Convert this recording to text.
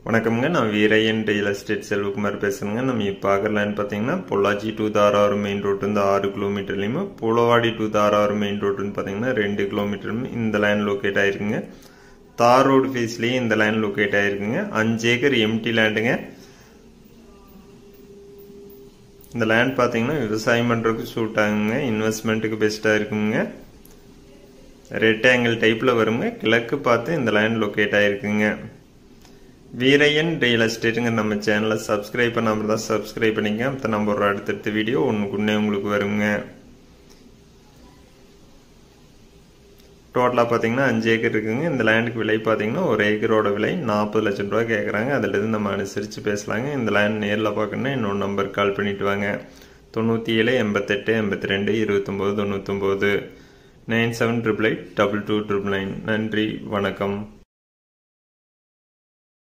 வணக்கம்ங்க. நான் Veeraiyan real estate Selvakumar பேசுறேங்க. நம்ம இப்போ பார்க்குற லேண்ட் பார்த்தீங்கன்னா Pollachi to Dharavaram main road வந்து 6 கிலோமீட்டர்லையும் Poolavadi to Dharavaram main road வந்து பார்த்தீங்கன்னா 2 கிலோமீட்டரும் இந்த லேண்ட் லொக்கேட் ஆயிருக்குங்க. தார் ரோடு ஃபேஸ்லேயே இந்த லேண்ட் லொக்கேட் ஆயிருக்குங்க. 5 ஏக்கர் எம்டி லேண்டுங்க. இந்த லேண்ட் பார்த்தீங்கன்னா விவசாயம் பண்ணுறதுக்கு சூட் ஆகுங்க. இன்வெஸ்ட்மெண்ட்டுக்கு பெஸ்ட்டாக இருக்குங்க. ரெக்டாங்கிள் டைப்பில் வருங்க. கிழக்கு பார்த்து இந்த லேண்ட் லொக்கேட் ஆயிருக்குங்க. வீரையன் ரியல் எஸ்டேட்டுங்க நம்ம சேனலை சப்ஸ்கிரைப் பண்ணாமல் தான் சப்ஸ்கிரைப் பண்ணிங்க. அப்போ நம்ம ஒரு அடுத்தடுத்த வீடியோ ஒன்றுக்குன்னே உங்களுக்கு வருங்க. டோட்டலாக பார்த்தீங்கன்னா 5 ஏக்கர் இருக்குங்க. இந்த லேண்டுக்கு விலை பார்த்தீங்கன்னா ஒரு ஏக்கரோட விலை 40 லட்சம் ரூபா கேட்குறாங்க. அதிலிருந்து நம்ம அனுசரித்து பேசலாங்க. இந்த லேண்ட் நேரில் பார்க்கணுன்னா இன்னொரு நம்பர் கால் பண்ணிட்டு வாங்க. 97 88 82 29 99 9788 2299. நன்றி, வணக்கம்.